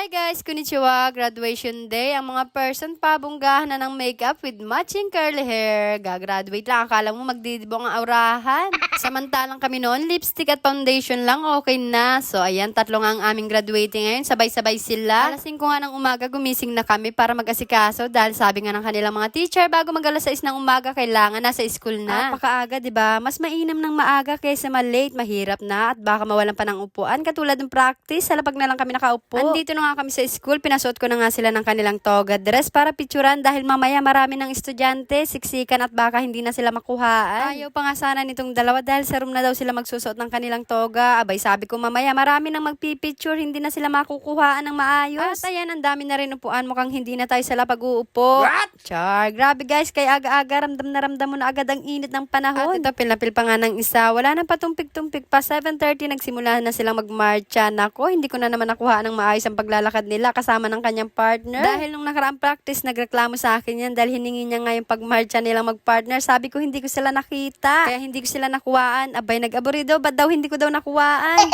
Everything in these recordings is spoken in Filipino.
Hi guys! Konnichiwa! Graduation day. Ang mga person pabunggahan na ng makeup with matching curly hair. Gagraduate lang. Akala mo magdidibong ang aurahan. Samantalang kami noon, lipstick at foundation lang, okay na. So ayan, tatlo nga ang aming graduating ngayon. Sabay-sabay sila. Alas 5 nga ng umaga, gumising na kami para mag-asikaso. Dahil sabi nga ng kanilang mga teacher, bago mag-alas 6 ng umaga, kailangan nasa school na. Napakaaga, diba? Mas mainam ng maaga kaysa ma-late. Mahirap na at baka mawalan pa ng upuan. Katulad ng practice, sa lapag na lang kami nakaupo. Andito na nga kami sa school, pinasuot ko na nga sila ng kanilang toga dress para picturean dahil mamaya marami ng estudyante, siksikan at baka hindi na sila makuhaan. Ayaw pa nga sana nitong dalawa dahil sa room na daw sila magsusuot ng kanilang toga. Abay sabi ko mamaya marami nang magpipicture, hindi na sila makukuhaan ng maayos. At ayan, ang dami na rin upuan, mukhang hindi na tayo sila pag-uupo. What? Char, grabe guys, kaya aga-aga ramdam mo na agad ang init ng panahon. At ito, pilapil pa nga ng isa, wala nang patumpik-tumpik pa, 7:30 nagsimula na silang magmarcha. Nako, hindi ko na naman nakuha ng maayos ang paglalakad nila kasama ng kanyang partner. Dahil nung nakaraang practice, nagreklamo sa akin yan dahil hiningi niya nga yung pagmarcha nilang magpartner. Sabi ko hindi ko sila nakita, kaya hindi ko sila nakuhaan. Abay, nag-aburido, ba't daw hindi ko daw nakuhaan?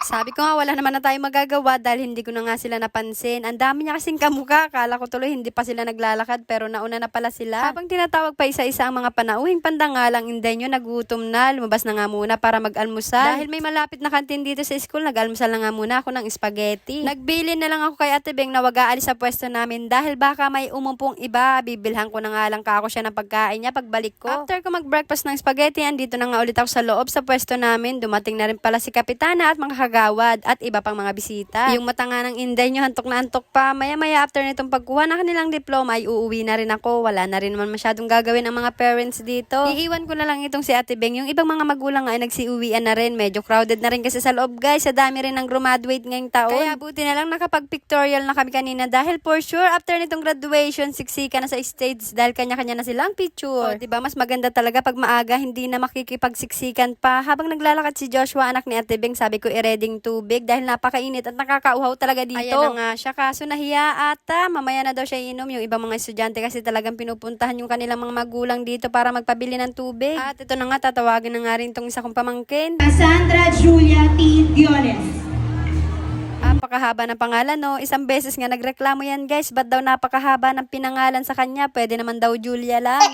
Sabi ko nga, wala naman na tayo magagawa dahil hindi ko na nga sila napansin. Ang dami niya kasing kamukha. Kala ko tuloy hindi pa sila naglalakad pero nauna na pala sila. Habang tinatawag pa isa-isa ang mga panauhing pandangalang inday nyo, nagutom na. Lumabas na nga muna para mag-almusal. Dahil may malapit na kantin dito sa school, nag-almusal na nga muna ako ng spaghetti. Nagbili na lang ako kay Ate Beng na wag aalis sa pwesto namin dahil baka may umumpong iba. Bibilhan ko na nga lang ako siya ng pagkain niya pagbalik ko. After ko mag-breakfast ng spaghetti, andito na nga ulit ako sa loob sa pwesto namin. Dumating na rin pala si Kapitana at mga gawad at iba pang mga bisita. Yung mata nga ng inday nyo, hantok na hantok pa. Maya-maya after nitong pagkuha ng kanilang diploma ay uuwi na rin ako. Wala na rin naman masyadong gagawin ang mga parents dito. Iiwan ko na lang itong si Ate Beng. Yung ibang mga magulang ay nagsiuwian na rin. Medyo crowded na rin kasi sa loob guys. Sa dami rin ng graduate ngayong taon. Kaya buti na lang nakapag-pictorial na kami kanina dahil for sure after nitong graduation, siksika na sa stage dahil kanya-kanya na silang picture. O, diba? Mas maganda talaga pag maaga, hindi na makikipagsiksikan pa. Habang naglalakad si Joshua, anak ni Ate Beng, sabi ko i-reading tubig dahil napakainit at nakakauhaw talaga dito. Ayan na nga siya, kaso nahiya ata. Mamaya na daw siya inom. Yung ibang mga estudyante kasi talagang pinupuntahan yung kanilang mga magulang dito para magpabili ng tubig. At ito na nga, tatawagin na nga rin itong isa kong pamangkin. Cassandra Julia T. Diones. Napakahaba ng pangalan, no? Isang beses nga nagreklamo yan, guys. Ba't daw napakahaba ng pinangalan sa kanya? Pwede naman daw Julia lang.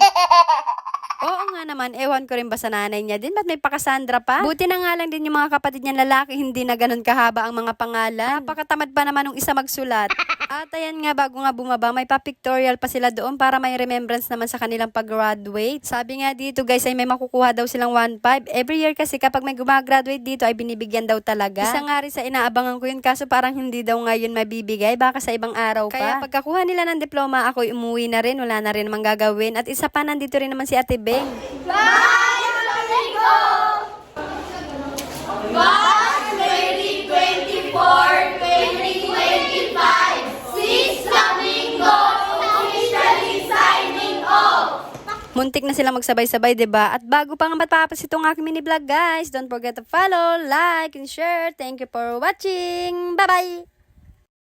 Oo nga naman, ewan ko rin ba sa nanay niya din, ba't may pa-Cassandra pa? Buti na nga lang din yung mga kapatid niya lalaki, hindi na ganun kahaba ang mga pangalan. Napakatamad pa naman nung isa magsulat. At ayan nga, bago nga bumaba, may pa-pictorial pa sila doon para may remembrance naman sa kanilang pag-graduate. Sabi nga dito guys, ay may makukuha daw silang 1.5. Every year kasi kapag may gumagraduate dito ay binibigyan daw talaga. Isa nga rin sa inaabangan ko yun, kaso parang hindi daw ngayon mabibigay, baka sa ibang araw pa. Kaya pagkakuha nila ng diploma, ako umuwi na rin, wala na rin namang gagawin. At isa pa, nandito rin naman si Ate Beng. Bye, Flamingo! March 2024, 2025, 6 Flamingo officially signing off! Muntik na sila magsabay-sabay, diba? At bago pa nga matapos itong aking mini vlog guys, don't forget to follow, like, and share. Thank you for watching! Bye-bye!